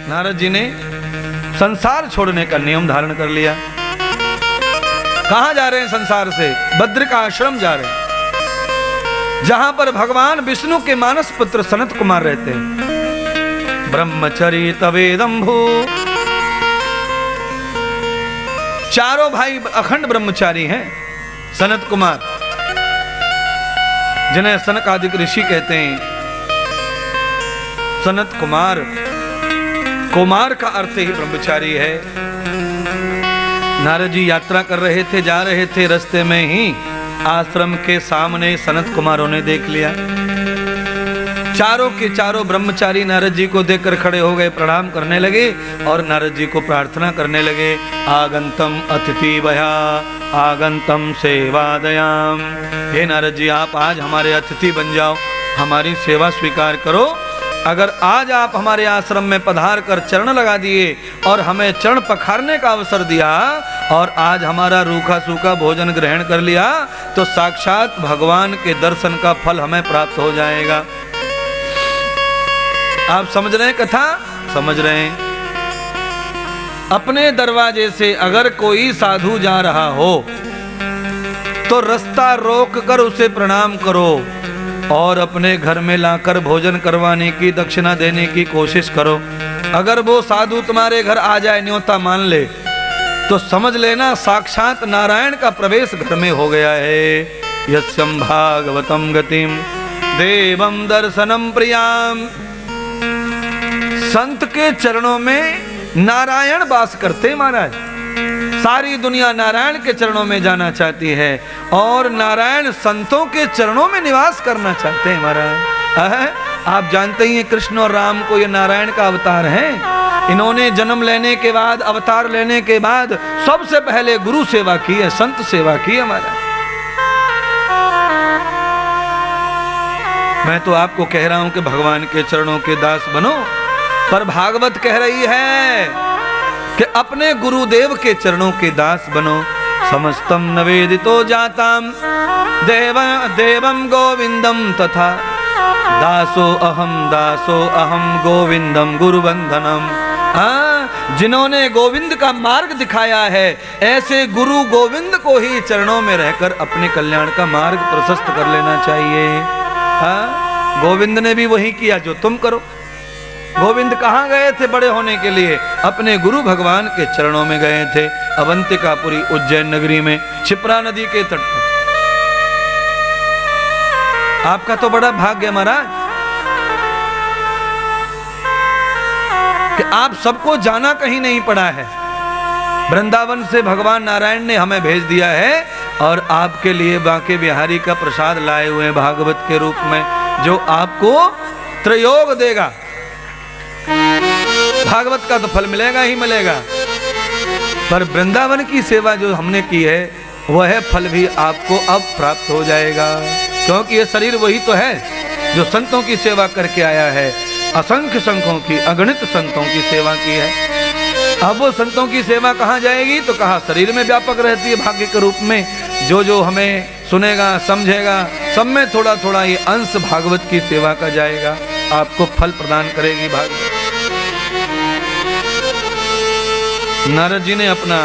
नारद जी ने संसार छोड़ने का नियम धारण कर लिया। कहां जा रहे हैं संसार से? बद्र का आश्रम जा रहे हैं, जहां पर भगवान विष्णु के मानस पुत्र सनत कुमार रहते हैं। ब्रह्मचरी तवेदंभू, चारों भाई अखंड ब्रह्मचारी हैं। सनत कुमार, जिन्हें सनक आदि ऋषि कहते हैं। सनत कुमार, कुमार का अर्थ ही ब्रह्मचारी है। नारद जी यात्रा कर रहे थे, जा रहे थे, रास्ते में ही आश्रम के सामने सनत कुमारों ने देख लिया। चारों के चारों ब्रह्मचारी नारद जी को देखकर खड़े हो गए, प्रणाम करने लगे और नारद जी को प्रार्थना करने लगे। आगंतम अतिथि भया आगंतम सेवादयाम। हे नारद जी, आप आज हमारे अतिथि बन जाओ, हमारी सेवा स्वीकार करो। अगर आज आप हमारे आश्रम में पधार कर चरण लगा दिए और हमें चरण पखारने का अवसर दिया और आज हमारा रूखा सूखा भोजन ग्रहण कर लिया, तो साक्षात भगवान के दर्शन का फल हमें प्राप्त हो जाएगा। आप समझ रहे हैं कथा? समझ रहे हैं। अपने दरवाजे से अगर कोई साधु जा रहा हो तो रास्ता रोक कर उसे प्रणाम करो और अपने घर में लाकर भोजन करवाने की, दक्षिणा देने की कोशिश करो। अगर वो साधु तुम्हारे घर आ जाए, न्योता मान ले, तो समझ लेना साक्षात नारायण का प्रवेश घर में हो गया है। यस्यं भागवतम गतिम देवम दर्शनम प्रियाम। संत के चरणों में नारायण वास करते महाराज। सारी दुनिया नारायण के चरणों में जाना चाहती है और नारायण संतों के चरणों में निवास करना चाहते हैं महाराज। आप जानते ही हैं कृष्ण और राम को ये नारायण का अवतार है। इन्होंने जन्म लेने के बाद, अवतार लेने के बाद सबसे पहले गुरु सेवा की है, संत सेवा की है महाराज। मैं तो आपको कह रहा हूं कि भगवान के चरणों के दास बनो, पर भागवत कह रही है कि अपने गुरुदेव के चरणों के दास बनो। समस्तम नवेदितो जाताम देवम गोविंदम तथा दासो अहम गोविंदम गुरुबंधनम। जिन्होंने गोविंद का मार्ग दिखाया है, ऐसे गुरु गोविंद को ही चरणों में रहकर अपने कल्याण का मार्ग प्रशस्त कर लेना चाहिए। गोविंद ने भी वही किया जो तुम करो। गोविंद कहाँ गए थे बड़े होने के लिए? अपने गुरु भगवान के चरणों में गए थे, अवंतिकापुरी उज्जैन नगरी में, क्षिप्रा नदी के तट पर। आपका तो बड़ा भाग्य महाराज कि आप सबको जाना कहीं नहीं पड़ा है। वृंदावन से भगवान नारायण ने हमें भेज दिया है और आपके लिए बांके बिहारी का प्रसाद लाए हुए हैं भागवत के रूप में, जो आपको त्रयोग देगा। भागवत का तो फल मिलेगा ही मिलेगा, पर वृंदावन की सेवा जो हमने की है वह फल भी आपको अब प्राप्त हो जाएगा, क्योंकि ये शरीर वही तो है जो संतों की सेवा करके आया है। असंख्य संतों की, अगणित संतों की सेवा की है। अब वो संतों की सेवा कहाँ जाएगी? तो कहाँ शरीर में व्यापक रहती है भाग्य के रूप में। जो जो हमें सुनेगा, समझेगा, सब में थोड़ा थोड़ा ये अंश भागवत की सेवा का जाएगा, आपको फल प्रदान करेगी भागवत। नारद जी ने अपना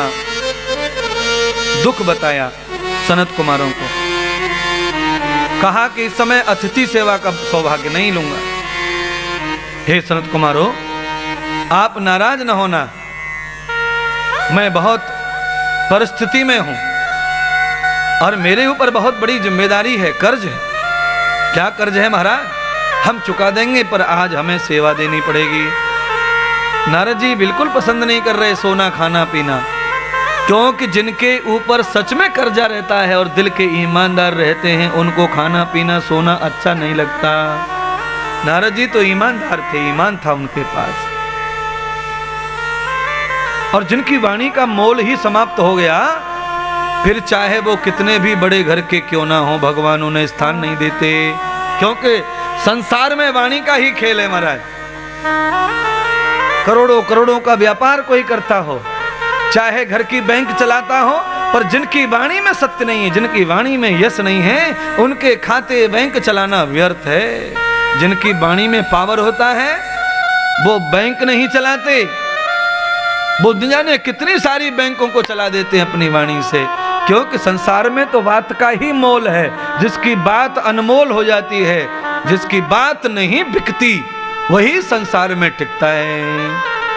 दुख बताया सनत कुमारों को, कहा कि इस समय अतिथि सेवा का सौभाग्य नहीं लूंगा। हे सनत कुमारों, आप नाराज न होना, मैं बहुत परिस्थिति में हूं और मेरे ऊपर बहुत बड़ी जिम्मेदारी है, कर्ज है। क्या कर्ज है महाराज? हम चुका देंगे, पर आज हमें सेवा देनी पड़ेगी। नारद जी बिल्कुल पसंद नहीं कर रहे सोना खाना पीना, क्योंकि जिनके ऊपर सच में कर्जा रहता है और दिल के ईमानदार रहते हैं, उनको खाना पीना सोना अच्छा नहीं लगता। नारद जी तो ईमानदार थे, ईमान था उनके पास, और जिनकी वाणी का मोल ही समाप्त हो गया, फिर चाहे वो कितने भी बड़े घर के क्यों ना हो, भगवान उन्हें स्थान नहीं देते, क्योंकि संसार में वाणी का ही खेल है महाराज। करोड़ों करोड़ों का व्यापार कोई करता हो, चाहे घर की बैंक चलाता हो, पर जिनकी वाणी में सत्य नहीं है, जिनकी वाणी में यश नहीं है, उनके खाते बैंक चलाना व्यर्थ है। जिनकी वाणी में पावर होता है वो बैंक नहीं चलाते, वो न जाने कितनी सारी बैंकों को चला देते हैं अपनी वाणी से। क्योंकि संसार में तो बात का ही मोल है। जिसकी बात अनमोल हो जाती है, जिसकी बात नहीं बिकती, वही संसार में टिकता है,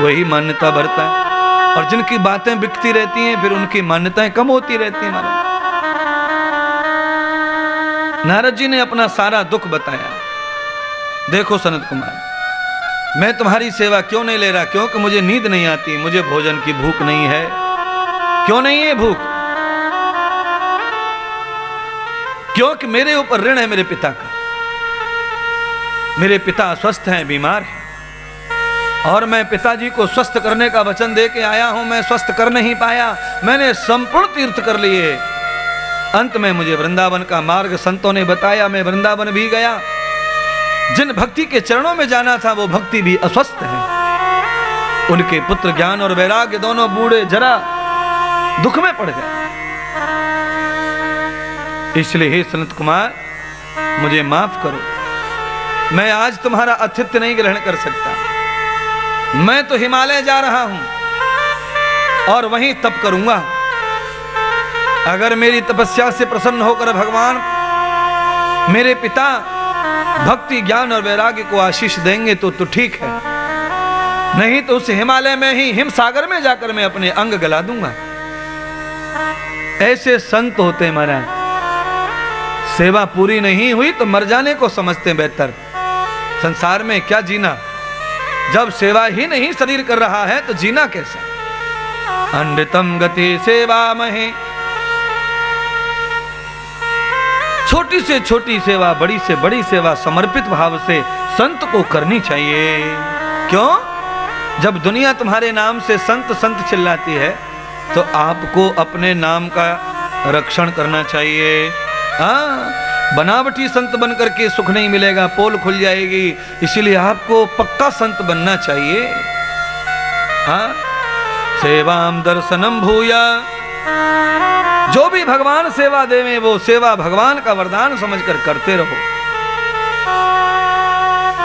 वही मान्यता बढ़ता है। और जिनकी बातें बिकती रहती हैं, फिर उनकी मान्यताएं कम होती रहती हैं। महाराज नारद जी ने अपना सारा दुख बताया। देखो सनत कुमार, मैं तुम्हारी सेवा क्यों नहीं ले रहा? क्योंकि मुझे नींद नहीं आती, मुझे भोजन की भूख नहीं है। क्यों नहीं है भूख? क्योंकि मेरे ऊपर ऋण है मेरे पिता का। मेरे पिता स्वस्थ हैं, बीमार हैं, और मैं पिताजी को स्वस्थ करने का वचन दे के आया हूं। मैं स्वस्थ कर नहीं पाया। मैंने संपूर्ण तीर्थ कर लिए। अंत में मुझे वृंदावन का मार्ग संतों ने बताया। मैं वृंदावन भी गया। जिन भक्ति के चरणों में जाना था, वो भक्ति भी अस्वस्थ है। उनके पुत्र ज्ञान और वैराग्य दोनों बूढ़े जरा दुख में पड़ गए। इसलिए हे सनत कुमार, मुझे माफ करो। मैं आज तुम्हारा आतिथ्य नहीं ग्रहण कर सकता। मैं तो हिमालय जा रहा हूं और वहीं तप करूंगा। अगर मेरी तपस्या से प्रसन्न होकर भगवान मेरे पिता भक्ति ज्ञान और वैराग्य को आशीष देंगे तो ठीक है, नहीं तो उस हिमालय में ही हिमसागर में जाकर मैं अपने अंग गला दूंगा। ऐसे संत होते महाराज। सेवा पूरी नहीं हुई तो मर जाने को समझते बेहतर। संसार में क्या जीना, जब सेवा ही नहीं शरीर कर रहा है तो जीना कैसा? अनृतम गति सेवा महे। छोटी से छोटी सेवा, बड़ी से बड़ी सेवा समर्पित भाव से संत को करनी चाहिए। क्यों? जब दुनिया तुम्हारे नाम से संत संत चिल्लाती है, तो आपको अपने नाम का रक्षण करना चाहिए। हाँ, बनावटी संत बनकर के सुख नहीं मिलेगा, पोल खुल जाएगी। इसीलिए आपको पक्का संत बनना चाहिए। हाँ, सेवाम दर्शनम भूया। जो भी भगवान सेवा देवे, वो सेवा भगवान का वरदान समझकर करते रहो।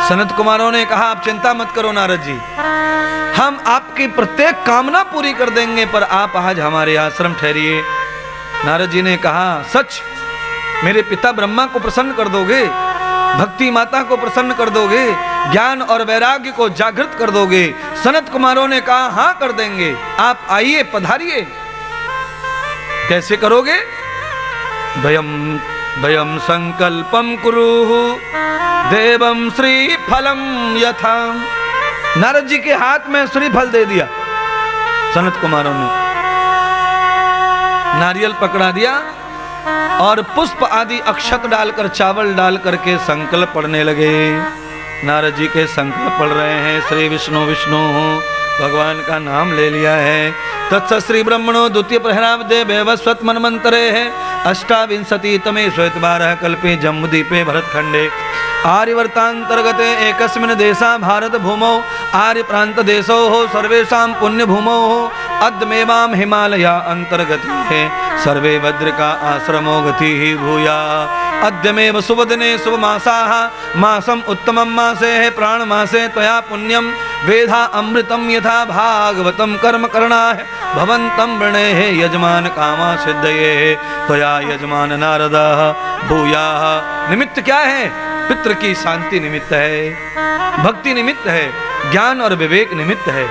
सनत कुमारों ने कहा, आप चिंता मत करो नारद जी, हम आपकी प्रत्येक कामना पूरी कर देंगे, पर आप आज हमारे आश्रम ठहरिए। नारद जी ने कहा, सच मेरे पिता ब्रह्मा को प्रसन्न कर दोगे, भक्ति माता को प्रसन्न कर दोगे, ज्ञान और वैराग्य को जागृत कर दोगे? सनत कुमारों ने कहा, हाँ कर देंगे, आप आइए, पधारिए। कैसे करोगे? भयम भयम संकल्पम कुरुहु देवम श्री फलम यथा। नारद जी के हाथ में श्रीफल दे दिया। सनत कुमारों ने नारियल पकड़ा दिया और पुष्प आदि अक्षत डालकर, चावल डाल करके संकल्प पढ़ने लगे। नारद जी के संकल्प पढ़ रहे हैं। श्री विष्णु विष्णु, भगवान का नाम ले लिया है। तत्स श्री ब्रह्मणो द्वितीय प्रहराब्दे वैवस्वत मनमंतरे है अष्टाविंशति तमे श्वेत 12 कल्पे जम्बूद्वीपे भरतखंडे आर्यवर्तांतर्गते एकस्मिन् देशा भारत भूमौ आर्य प्रांत देशो हो सर्वेषां पुण्य भूमौ हो अद्मेवाम हिमालया अंतर्गति है सर्वे भद्रका आश्रमो गति ही भूया। अद्यमेव शुभदिने शुभ मासाः मासम उत्तमं मासे है प्राण मासे त्वया पुण्यम वेधा अमृतम यथा भागवतम कर्म करणाय भवंतम वृणे है यजमान कामा सिद्धये त्वया यजमान नारद भूया। निमित्त क्या है? पितृ की शांति निमित्त है, भक्ति निमित्त है, ज्ञान और विवेक निमित्त है।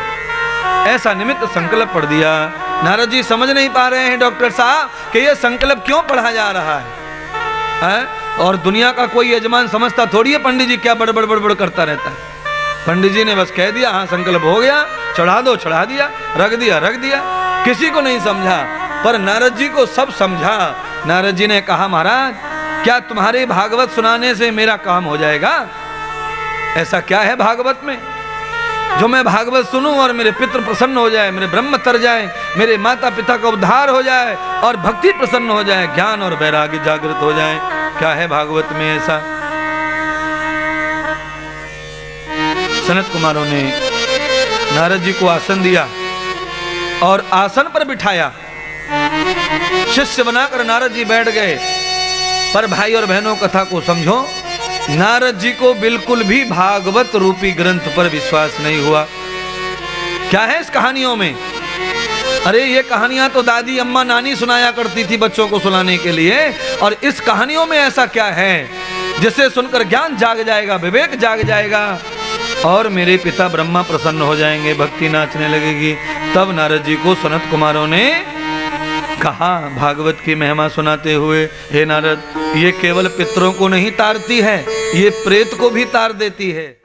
ऐसा निमित्त संकल्प पढ़ दिया। नारद जी समझ नहीं पा रहे हैं डॉक्टर साहब कि यह संकल्प क्यों पढ़ा जा रहा है? और दुनिया का कोई यजमान समझता थोड़ी है पंडित जी क्या बड़बड़ बड़बड़ करता रहता है। पंडित जी ने बस कह दिया, हाँ संकल्प हो गया, चढ़ा दो चढ़ा दिया, रख दिया रख दिया। किसी को नहीं समझा, पर नारद जी को सब समझा। नारद जी ने कहा, महाराज क्या तुम्हारे भागवत सुनाने से मेरा काम हो जाएगा? ऐसा क्या है भागवत में जो मैं भागवत सुनूं और मेरे पितृ प्रसन्न हो जाए, मेरे ब्रह्म तर जाए, मेरे माता पिता का उद्धार हो जाए और भक्ति प्रसन्न हो जाए, ज्ञान और वैराग्य जागृत हो जाए? क्या है भागवत में ऐसा? सनत कुमारों ने नारद जी को आसन दिया और आसन पर बिठाया। शिष्य बनाकर नारद जी बैठ गए। पर भाई और बहनों, कथा को समझो। नारद जी को बिल्कुल भी भागवत रूपी ग्रंथ पर विश्वास नहीं हुआ। क्या है इस कहानियों में? अरे ये कहानियां तो दादी अम्मा नानी सुनाया करती थी बच्चों को सुनाने के लिए, और इस कहानियों में ऐसा क्या है जिसे सुनकर ज्ञान जाग जाएगा, विवेक जाग जाएगा और मेरे पिता ब्रह्मा प्रसन्न हो जाएंगे, भक्ति नाचने लगेगी। तब नारद जी को सनत कुमारों ने कहा भागवत की महिमा सुनाते हुए, हे नारद, ये केवल पितरों को नहीं तारती है, ये प्रेत को भी तार देती है।